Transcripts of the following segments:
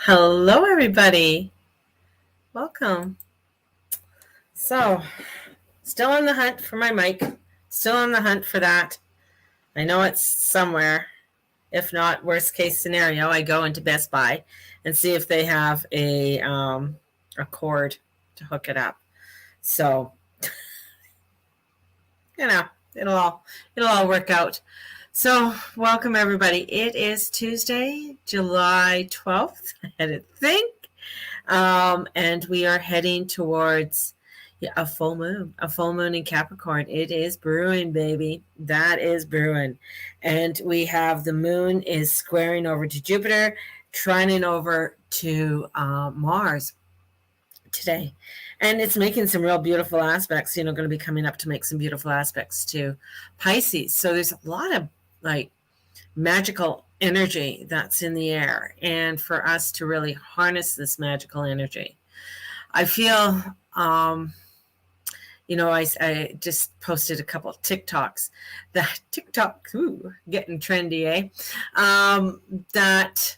Hello, everybody. Welcome. So, still on the hunt for my mic. Still on the hunt for that. I know it's somewhere. If not, worst case scenario, I go into Best Buy and see if they have a cord to hook it up. So, you know, it'll all work out. So, welcome everybody. It is Tuesday, July 12th, I think. And we are heading towards a full moon in Capricorn. It is brewing, baby. That is brewing. And we have the moon is squaring over to Jupiter, trining over to Mars today. And it's making some real beautiful aspects, going to be coming up to make some beautiful aspects to Pisces. So there's a lot of like magical energy that's in the air, and for us to really harness this magical energy, I feel I just posted a couple of TikToks. That TikTok, getting trendy, that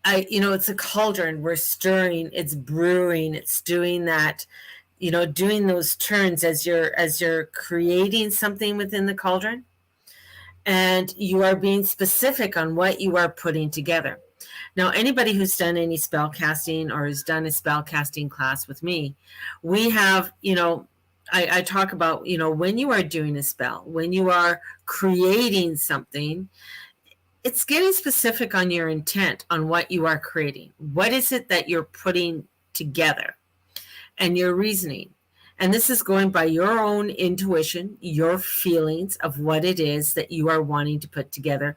it's a cauldron. We're stirring, it's brewing, it's doing that, doing those turns as you're creating something within the cauldron, and you are being specific on what you are putting together. Now, anybody who's done any spell casting or has done a spell casting class with me, we have, I talk about, when you are doing a spell, when you are creating something, it's getting specific on your intent, on what you are creating. What is it that you're putting together? And your reasoning. And this is going by your own intuition, your feelings of what it is that you are wanting to put together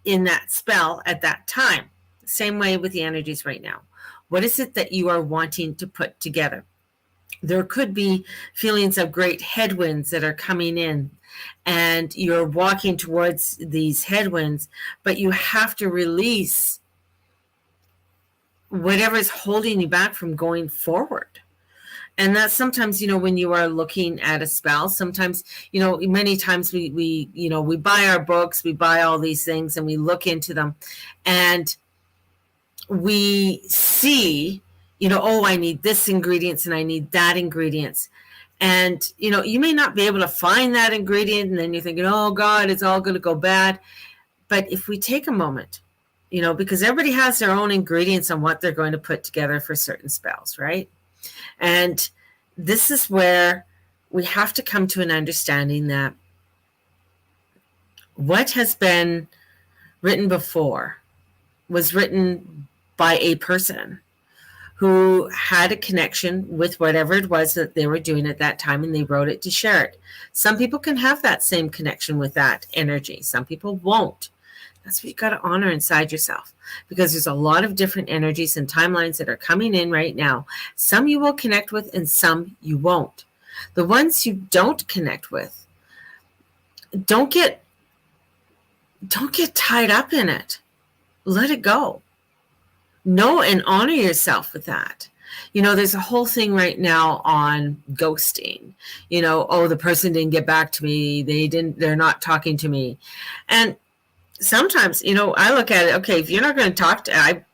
in that spell at that time. Same way with the energies right now. What is it that you are wanting to put together? There could be feelings of great headwinds that are coming in, and you're walking towards these headwinds, but you have to release whatever is holding you back from going forward. And that's sometimes, when you are looking at a spell, sometimes, many times we buy our books, we buy all these things and we look into them and we see, I need this ingredients and I need that ingredients. And, you may not be able to find that ingredient, and then you're thinking, oh God, it's all going to go bad. But if we take a moment, because everybody has their own ingredients on what they're going to put together for certain spells, right? And this is where we have to come to an understanding that what has been written before was written by a person who had a connection with whatever it was that they were doing at that time, and they wrote it to share it. Some people can have that same connection with that energy. Some people won't. That's what you got to honor inside yourself, because there's a lot of different energies and timelines that are coming in right now. Some you will connect with and some you won't. The ones you don't connect with, don't get tied up in it. Let it go. Know and honor yourself with that. There's a whole thing right now on ghosting. The person didn't get back to me. They're not talking to me. And sometimes, I look at it, okay, if you're not going to talk to, I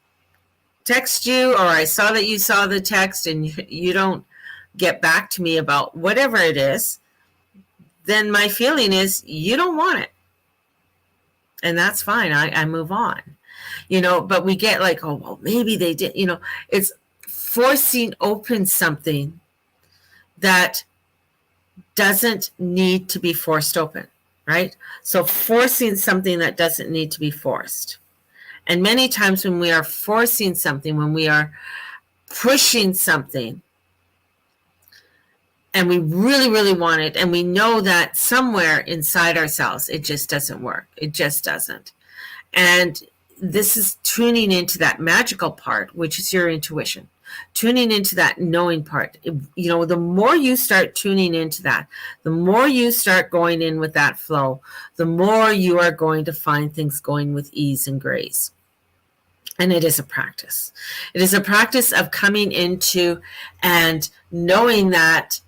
text you, or I saw that you saw the text and you don't get back to me about whatever it is, then my feeling is you don't want it. And that's fine. I move on. But we get like, oh, well, maybe they did, it's forcing open something that doesn't need to be forced open. Right? So forcing something that doesn't need to be forced. And many times when we are forcing something, when we are pushing something, and we really, really want it, and we know that somewhere inside ourselves, it just doesn't work. It just doesn't. And this is tuning into that magical part, which is your intuition. Tuning into that knowing part. The more you start tuning into that, the more you start going in with that flow, the more you are going to find things going with ease and grace. And it is a practice. It is a practice of coming into and knowing that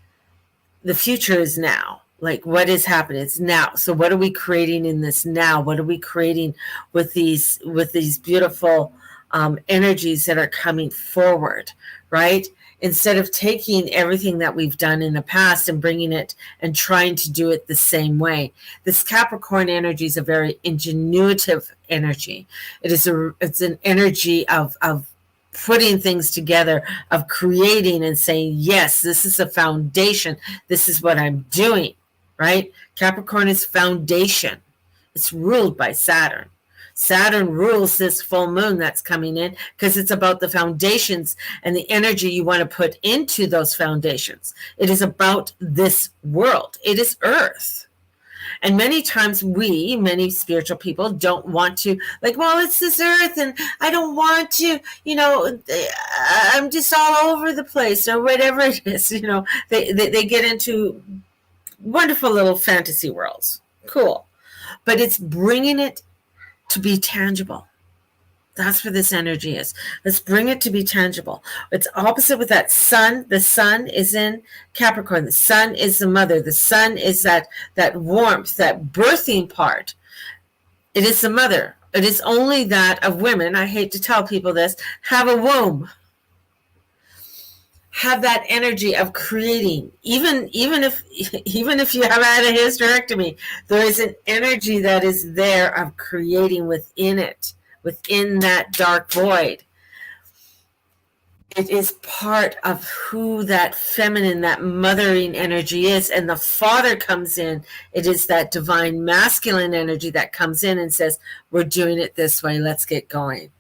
the future is now. Like, what is happening? It's now. So what are we creating in this now? What are we creating with these beautiful energies that are coming forward, right? Instead of taking everything that we've done in the past and bringing it and trying to do it the same way. This Capricorn energy is a very ingenuitive energy. It's an energy of putting things together, of creating and saying, yes, this is a foundation. This is what I'm doing, right? Capricorn is foundation. It's ruled by Saturn. Saturn rules this full moon that's coming in because it's about the foundations and the energy you want to put into those foundations. It is about this world. It is Earth. And many times many spiritual people don't want to, like, well, it's this Earth and I don't want to, I'm just all over the place or whatever it is. They get into wonderful little fantasy worlds. Cool. But it's bringing it to be tangible. That's what this energy is. Let's bring it to be tangible. It's opposite with that sun. The sun is in Capricorn. The sun is the mother. The sun is that warmth, that birthing part. It is the mother. It is only that of women, I hate to tell people this, have a womb. Have that energy of creating. Even if you have had a hysterectomy, there is an energy that is there of creating within it, within that dark void. It is part of who that feminine, that mothering energy is. And the father comes in. It is that divine masculine energy that comes in and says, we're doing it this way. Let's get going.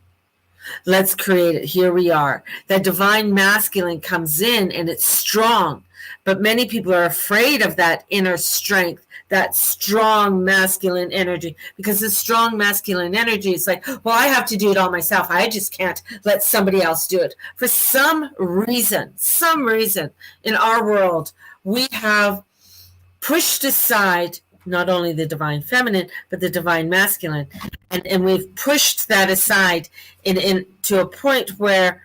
Let's create it. Here we are. That divine masculine comes in and it's strong. But many people are afraid of that inner strength, that strong masculine energy, because the strong masculine energy is like, well, I have to do it all myself. I just can't let somebody else do it. For some reason in our world, we have pushed aside not only the divine feminine, but the divine masculine. And we've pushed that aside in to a point where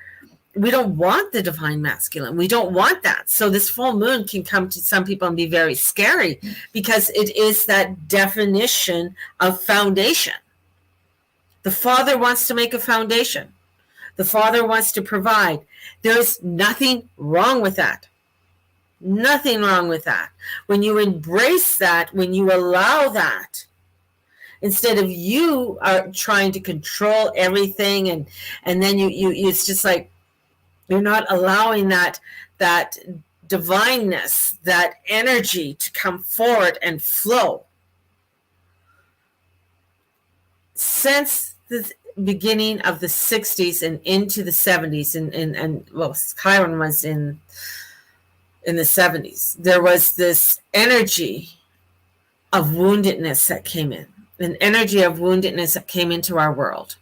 we don't want the divine masculine. We don't want that. So this full moon can come to some people and be very scary because it is that definition of foundation. The father wants to make a foundation. The father wants to provide. There's nothing wrong with that. Nothing wrong with that. When you embrace that, when you allow that, instead of you are trying to control everything and then you it's just like you're not allowing that divineness, that energy to come forward and flow. Since the beginning of the 60s and into the 70s and well, Chiron was in the 70s, there was this energy of woundedness that came in, an energy of woundedness that came into our world.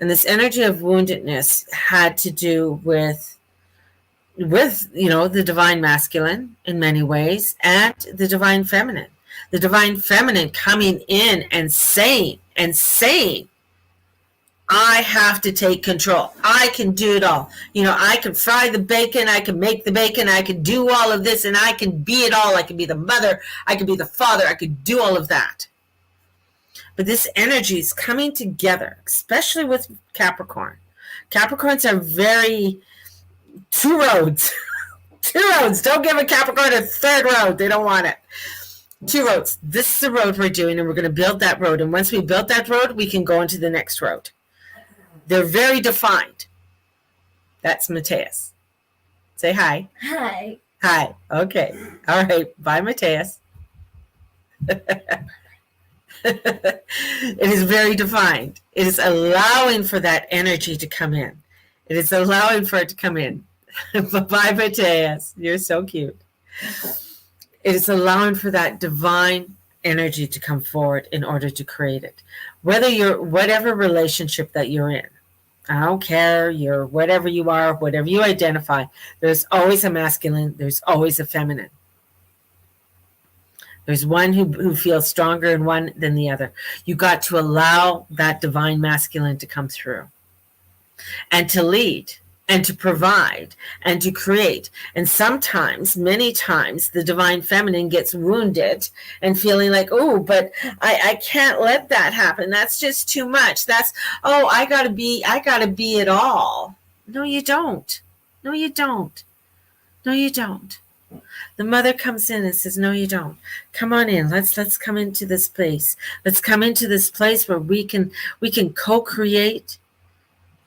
And this energy of woundedness had to do with the divine masculine in many ways and the divine feminine. The divine feminine coming in and saying, I have to take control. I can do it all. I can fry the bacon. I can make the bacon. I can do all of this and I can be it all. I can be the mother. I can be the father. I can do all of that. But this energy is coming together, especially with Capricorn. Capricorns are very two roads. Two roads. Don't give a Capricorn a third road. They don't want it. Two roads. This is the road we're doing, and we're going to build that road. And once we build that road, we can go into the next road. They're very defined. That's Matthias. Say hi. Hi. Hi. Okay. All right. Bye, Matthias. It is very defined. It is allowing for that energy to come in. It is allowing for it to come in. Bye, Matthias. You're so cute. It is allowing for that divine energy to come forward in order to create it. Whatever relationship that you're in, I don't care, you're whatever you are, whatever you identify, there's always a masculine, there's always a feminine. There's one who feels stronger in one than the other. You got to allow that divine masculine to come through and to lead. and to provide and to create. And sometimes, many times, the divine feminine gets wounded and feeling like, oh, but I can't let that happen. That's just too much. That's, oh, I gotta be it all. No, you don't. No, you don't. No, you don't. The mother comes in and says, no, you don't. Come on in. Let's come into this place. Let's come into this place where we can co-create,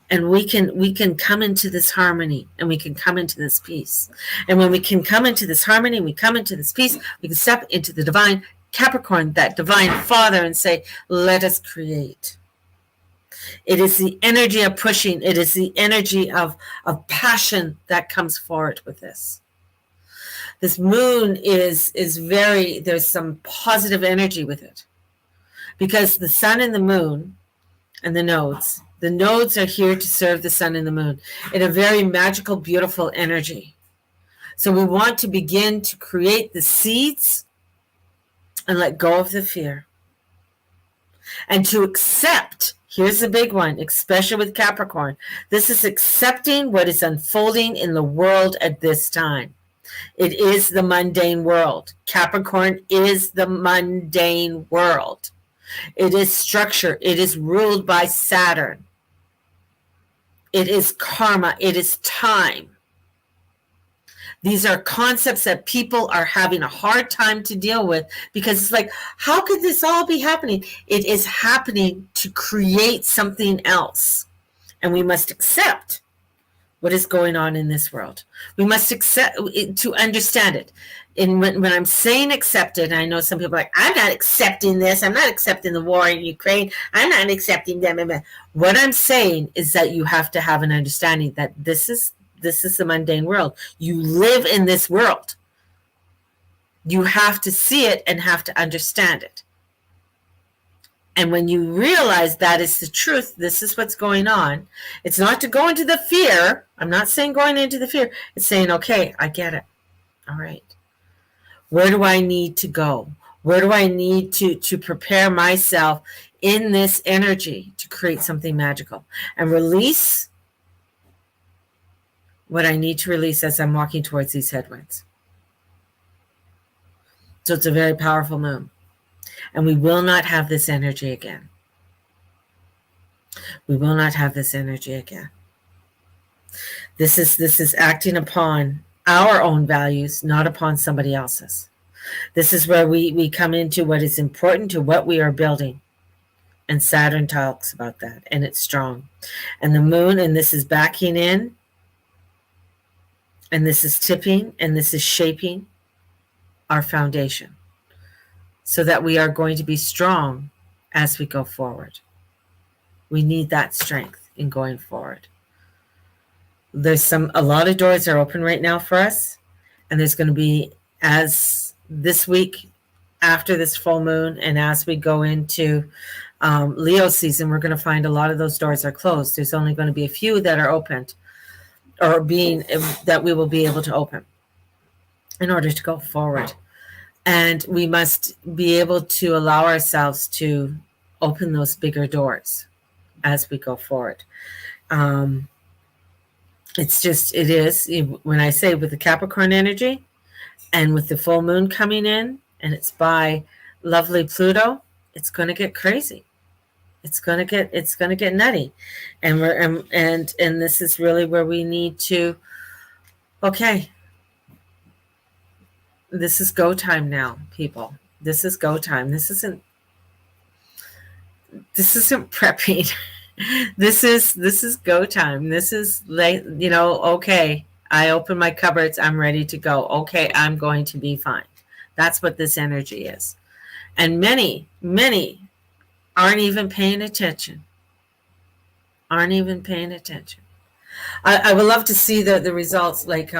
and we can come into this harmony, and we can come into this peace. And when we can come into this harmony, we come into this peace, we can step into the divine Capricorn, that divine father, and say, let us create. It is the energy of pushing. It is the energy of passion that comes forward with this. This moon is very, there's some positive energy with it, because the sun and the moon and the nodes are here to serve the sun and the moon in a very magical, beautiful energy. So we want to begin to create the seeds and let go of the fear, and to accept. Here's the big one, especially with Capricorn. This is accepting what is unfolding in the world at this time. It is the mundane world. Capricorn is the mundane world. It is structure. It is ruled by Saturn. It is karma. It is time. These are concepts that people are having a hard time to deal with, because it's like, how could this all be happening? It is happening to create something else. And we must accept what is going on in this world. We must accept it, to understand it. And when I'm saying accept it, I know some people are like, I'm not accepting this. I'm not accepting the war in Ukraine. I'm not accepting them. What I'm saying is that you have to have an understanding that this is the mundane world. You live in this world. You have to see it and have to understand it. And when you realize that is the truth, this is what's going on. It's not to go into the fear. I'm not saying going into the fear. It's saying, okay, I get it. All right. Where do I need to go? Where do I need to prepare myself in this energy to create something magical and release what I need to release as I'm walking towards these headwinds? So it's a very powerful moon. And we will not have this energy again. We will not have this energy again. This is acting upon our own values, not upon somebody else's. This is where we come into what is important to what we are building. And Saturn talks about that, and it's strong. And the moon, and this is backing in, and this is tipping, and this is shaping our foundation, so that we are going to be strong as we go forward. We need that strength in going forward. There's a lot of doors are open right now for us, and there's going to be, as this week after this full moon, and as we go into Leo season, we're going to find a lot of those doors are closed. There's only going to be a few that are opened, or that we will be able to open in order to go forward. And we must be able to allow ourselves to open those bigger doors as we go forward. It's just, it is, when I say with the Capricorn energy and with the full moon coming in, and it's by lovely Pluto, it's going to get crazy. It's going to get nutty. And and this is really where we need to, okay, this is go time now, people. This is go time. This isn't prepping. This is go time. This is like, okay, I open my cupboards, I'm ready to go. Okay, I'm going to be fine. That's what this energy is. And many aren't even paying attention. I would love to see the results, like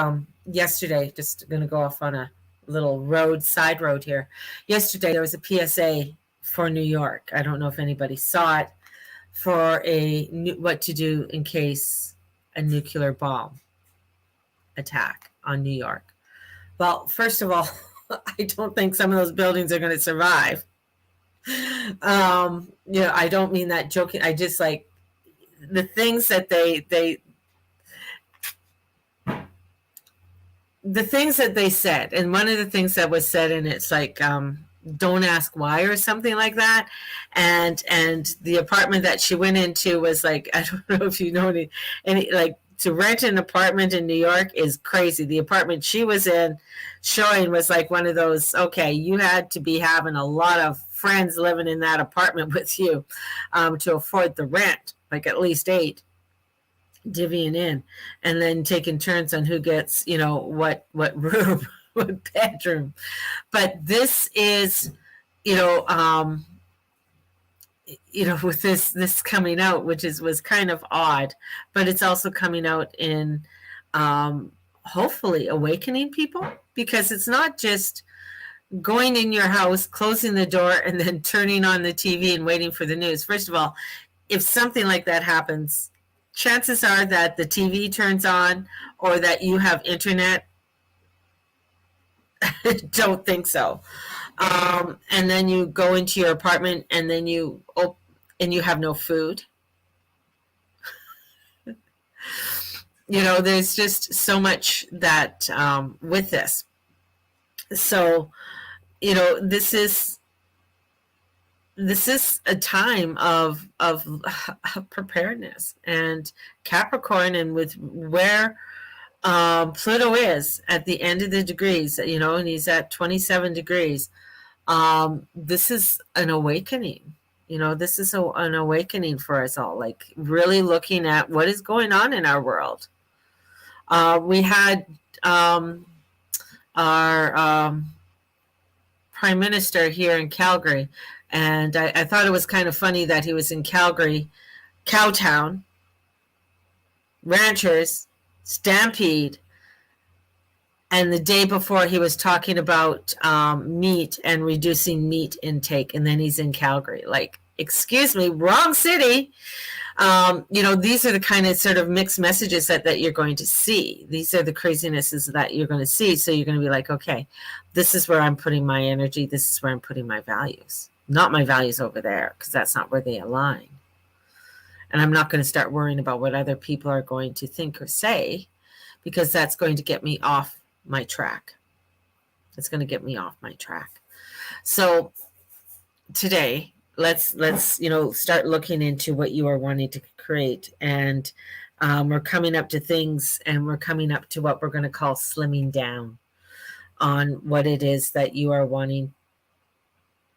yesterday, just going to go off on a little side road here. Yesterday, there was a PSA for New York. I don't know if anybody saw it, for what to do in case a nuclear bomb attack on New York. Well, first of all, I don't think some of those buildings are going to survive. I don't mean that joking. I just, like, the things that they the things that they said, and one of the things that was said, and it's like, don't ask why or something like that. And the apartment that she went into was like, I don't know if you know any like, to rent an apartment in New York is crazy. The apartment she was in showing was like one of those, okay, you had to be having a lot of friends living in that apartment with you to afford the rent, like at least 8 divvying in, and then taking turns on who gets, what room, what bedroom. But this is, you know, with this coming out, which was kind of odd, but it's also coming out in hopefully awakening people, because it's not just going in your house, closing the door, and then turning on the TV and waiting for the news. First of all, if something like that happens, chances are that the TV turns on or that you have internet. Don't think so. And then you go into your apartment, and then you have no food. There's just so much that with this. So, this is a time of preparedness, and Capricorn, and with where Pluto is at the end of the degrees, and he's at 27 degrees. This is an awakening. This is an awakening for us all, like really looking at what is going on in our world. We had our Prime Minister here in Calgary, and I thought it was kind of funny that he was in Calgary, Cowtown, Ranchers, Stampede, and the day before he was talking about meat and reducing meat intake, and then he's in Calgary. Like, excuse me, wrong city. These are the kind of sort of mixed messages that you're going to see. These are the crazinesses that you're going to see. So you're going to be like, okay, this is where I'm putting my energy. This is where I'm putting my values. Not my values over there, because that's not where they align. And I'm not going to start worrying about what other people are going to think or say, because that's going to get me off my track. It's going to get me off my track. So today, let's start looking into what you are wanting to create. And we're coming up to things, and we're coming up to what we're going to call slimming down on what it is that you are wanting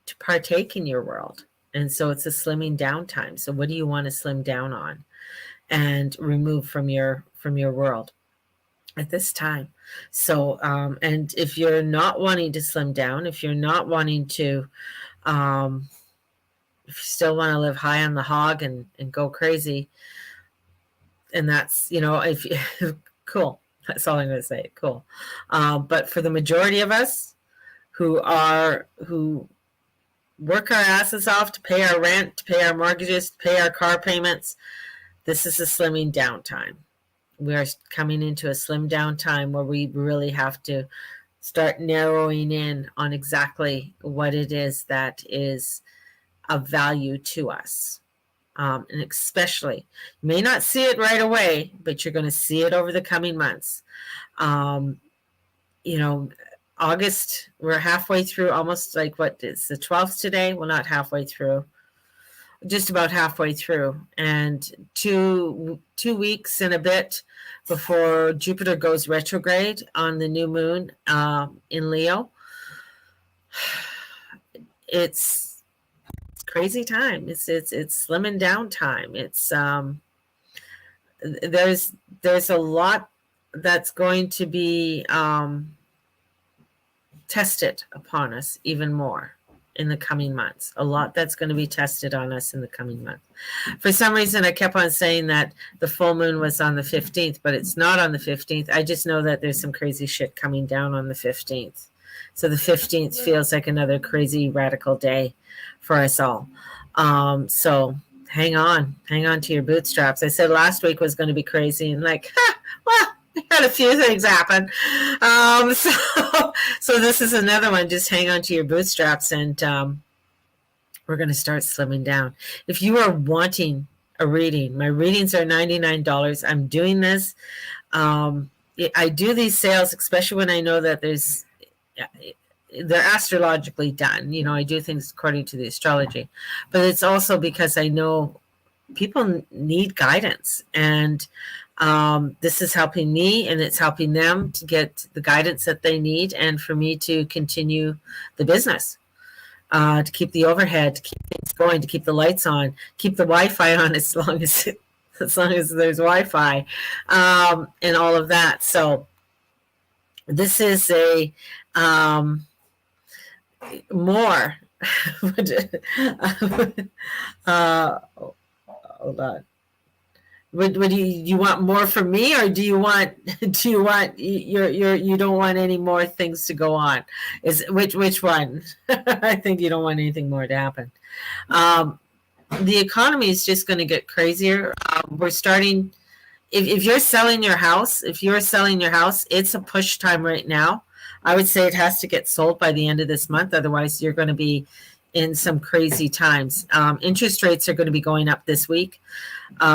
to partake in your world. And so it's a slimming down time. So what do you want to slim down on and remove from your world at this time? So and if you're not wanting to slim down, if you're not wanting to if you still want to live high on the hog and go crazy, and that's, if you, cool, that's all I'm going to say, cool. But for the majority of us who work our asses off to pay our rent, to pay our mortgages, to pay our car payments, this is a slimming down time. We are coming into a slim down time where we really have to start narrowing in on exactly what it is that is of value to us. And especially, you may not see it right away, but you're going to see it over the coming months. August, we're halfway through, almost, like, what is the 12th today? Well, not halfway through, just about halfway through. And two weeks and a bit before Jupiter goes retrograde on the new moon in Leo. It's crazy time. It's slimming down time. It's there's a lot that's going to be tested upon us even more in the coming months. A lot that's going to be tested on us in the coming months. For some reason, I kept on saying that the full moon was on the 15th, but it's not on the 15th. I just know that there's some crazy shit coming down on the 15th. So the 15th feels like another crazy radical day for us all. So hang on to your bootstraps. I said last week was going to be crazy, and like, well, we had a few things happen. So this is another one. Just hang on to your bootstraps, and we're going to start slimming down. If you are wanting a reading, my readings are $99. I'm doing this. I do these sales, especially when I know that they're astrologically done. I do things according to the astrology, but it's also because I know people need guidance, and this is helping me, and it's helping them to get the guidance that they need, and for me to continue the business, to keep the overhead, to keep things going, to keep the lights on, keep the Wi-Fi on as long as there's Wi-Fi, and all of that. So this is a more. Hold on. Would you want more from me, or do you want you don't want any more things to go on? Which one? I think you don't want anything more to happen. The economy is just going to get crazier. We're starting. If you're selling your house, it's a push time right now. I would say it has to get sold by the end of this month. Otherwise, you're going to be in some crazy times. Interest rates are going to be going up this week.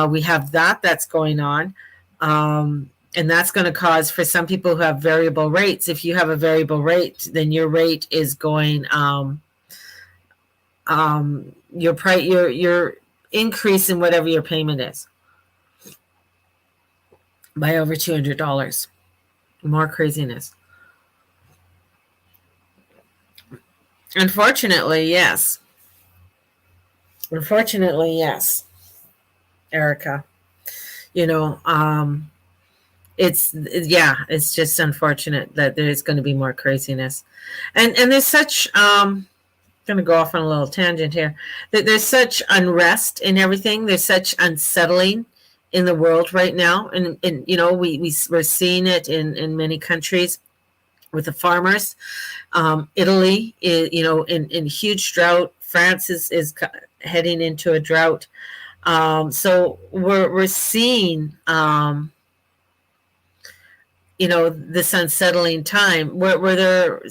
We have that's going on. And that's going to cause, for some people who have variable rates, if you have a variable rate, then your rate is going, your increase in whatever your payment is by over $200. More craziness. Unfortunately, yes, Erica. It's just unfortunate that there's going to be more craziness, and there's such. I'm going to go off on a little tangent here. That there's such unrest in everything. There's such unsettling in the world right now, and we're seeing it in many countries with the farmers. Italy is, in huge drought. France is heading into a drought. So we're seeing, this unsettling time where there,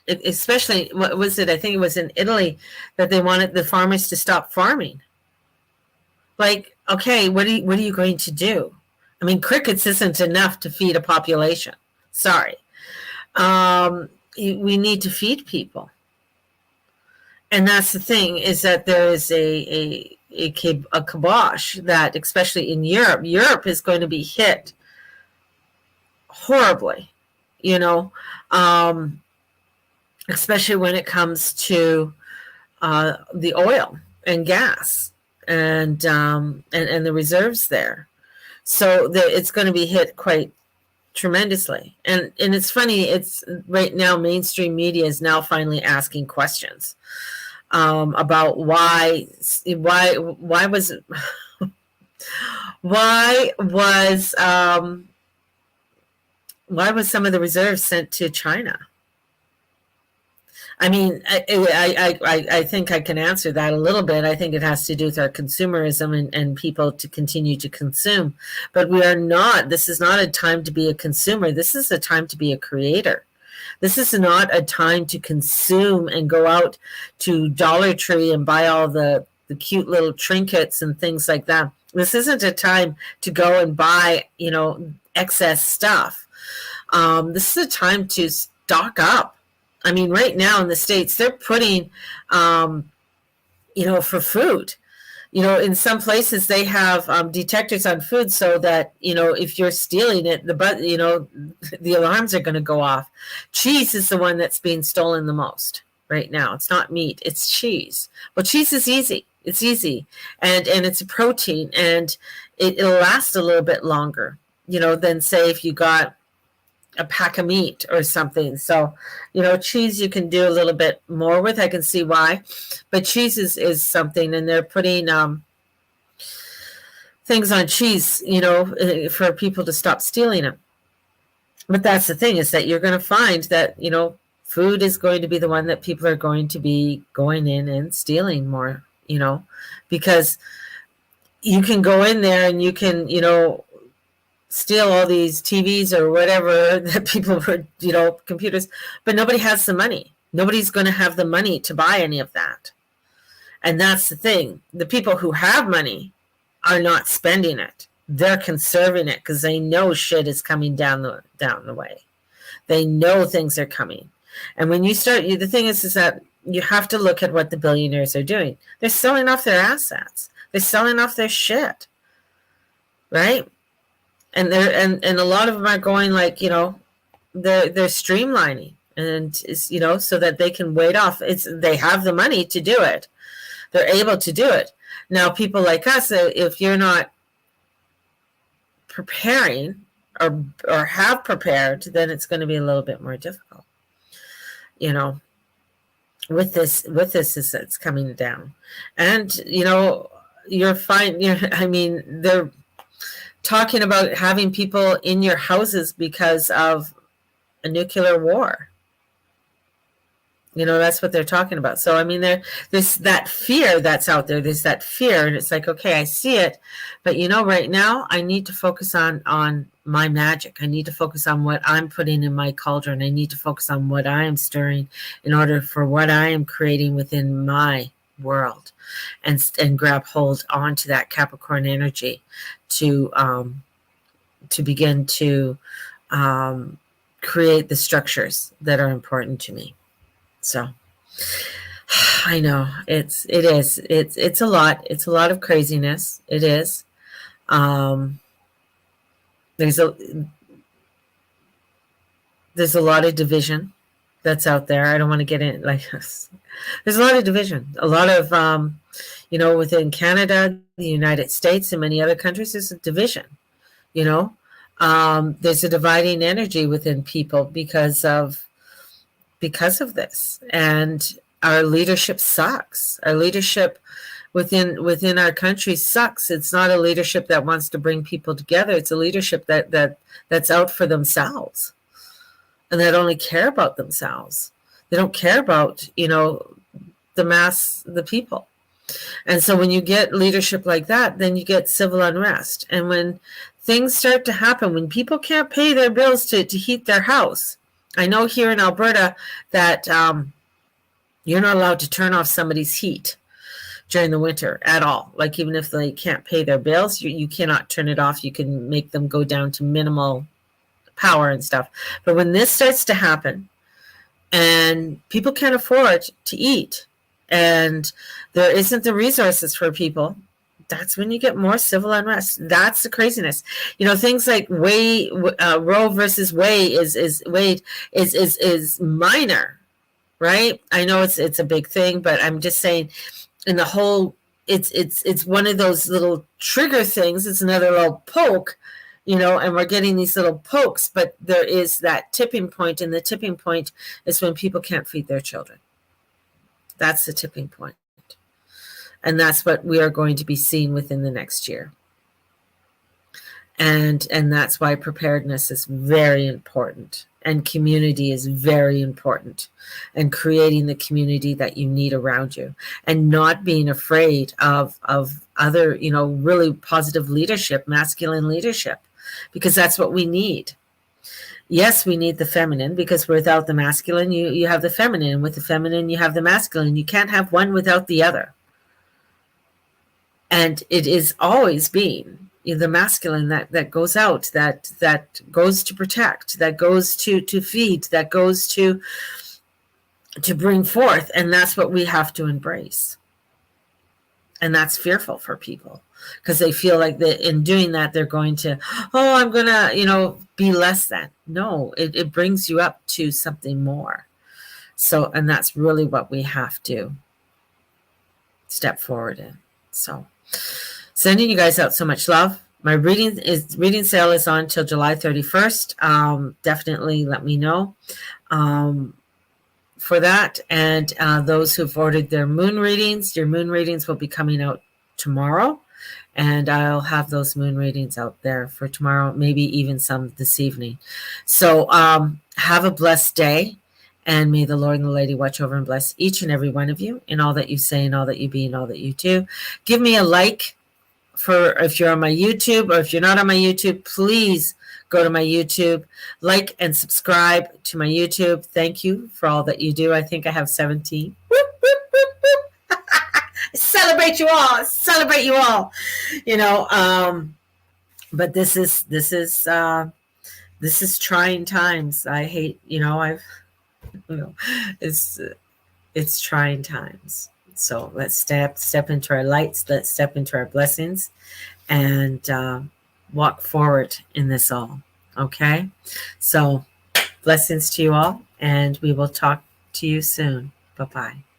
especially, what was it? I think it was in Italy that they wanted the farmers to stop farming. Like, okay, what are you going to do? I mean, crickets isn't enough to feed a population. Sorry. We need to feed people. And that's the thing, is that there is a kibosh that, especially in Europe is going to be hit horribly, especially when it comes to the oil and gas and the reserves there. So it's going to be hit quite tremendously. And it's funny, it's right now mainstream media is now finally asking questions about why was some of the reserves sent to China? I mean, I think I can answer that a little bit. I think it has to do with our consumerism and people to continue to consume. But this is not a time to be a consumer. This is a time to be a creator. This is not a time to consume and go out to Dollar Tree and buy all the cute little trinkets and things like that. This isn't a time to go and buy, excess stuff. This is a time to stock up. I mean, right now in the States, they're putting, for food. In some places they have detectors on food so that, if you're stealing it, the alarms are going to go off. Cheese is the one that's being stolen the most right now. It's not meat, it's cheese. Well, cheese is easy. It's easy. And it's a protein, and it'll last a little bit longer, than say if you got a pack of meat or something. So, cheese you can do a little bit more with. I can see why. But cheese is something, and they're putting things on cheese, for people to stop stealing them. But that's the thing, is that you're going to find that, food is going to be the one that people are going to be going in and stealing more, because you can go in there and you can, steal all these TVs or whatever that people were, computers, but nobody has the money. Nobody's going to have the money to buy any of that. And that's the thing. The people who have money are not spending it. They're conserving it because they know shit is coming down the way. They know things are coming. And when you start, the thing is that you have to look at what the billionaires are doing. They're selling off their assets. They're selling off their shit, right? And a lot of them are going like, they're streamlining, and so that they can wait off. They have the money to do it. They're able to do it. Now, people like us, if you're not preparing or have prepared, then it's going to be a little bit more difficult. With this is it's coming down, and you're fine. I mean, they're talking about having people in your houses because of a nuclear war. That's what they're talking about. So, I mean, there's that fear that's out there. There's that fear, and it's like, okay, I see it, but right now I need to focus on my magic. I need to focus on what I'm putting in my cauldron. I need to focus on what I am stirring in order for what I am creating within my world, and grab hold onto that Capricorn energy to begin to create the structures that are important to me. So I know it's a lot. It's a lot of craziness. It is. There's a lot of division that's out there. I don't want to get in like this. There's a lot of division. A lot of within Canada, the United States, and many other countries, there's a division. There's a dividing energy within people because of this, and our leadership sucks. Our leadership within our country sucks. It's not a leadership that wants to bring people together. It's a leadership that's out for themselves, and that only care about themselves. They don't care about the people. And so when you get leadership like that, then you get civil unrest. And when things start to happen, when people can't pay their bills to heat their house, I know here in Alberta that you're not allowed to turn off somebody's heat during the winter at all. Like, even if they can't pay their bills, you cannot turn it off. You can make them go down to minimal power and stuff. But when this starts to happen and people can't afford to eat and there isn't the resources for people, that's when you get more civil unrest. That's the craziness. Things like Roe versus Wade is minor, right? I know it's a big thing, but I'm just saying, in the whole, it's one of those little trigger things. It's another little poke, and we're getting these little pokes, but there is that tipping point, and the tipping point is when people can't feed their children. That's the tipping point. And that's what we are going to be seeing within the next year. And that's why preparedness is very important, and community is very important, and creating the community that you need around you, and not being afraid of other, really positive leadership, masculine leadership, because that's what we need. Yes, we need the feminine, because without the masculine, you have the feminine. With the feminine, you have the masculine. You can't have one without the other. And it is always being the masculine that goes out, that goes to protect, that goes to feed, that goes to bring forth. And that's what we have to embrace. And that's fearful for people, because they feel like that in doing that, they're going to, I'm going to, be less than. No, it brings you up to something more. So, and that's really what we have to step forward in. So, sending you guys out so much love. My reading sale is on till July 31st. Definitely let me know for that. And those who've ordered their moon readings, your moon readings will be coming out tomorrow. And I'll have those moon readings out there for tomorrow, maybe even some this evening. So have a blessed day. And may the Lord and the Lady watch over and bless each and every one of you in all that you say and all that you be and all that you do. Give me a like if you're on my YouTube, or if you're not on my YouTube, please go to my YouTube, like and subscribe to my YouTube. Thank you for all that you do. I think I have 17. Whoop, whoop, whoop, whoop. Celebrate you all. Celebrate you all. but this is trying times. I hate, you know, it's it's trying times. So let's step into our lights. Let's step into our blessings and walk forward in this all. Okay. So blessings to you all, and we will talk to you soon. Bye bye.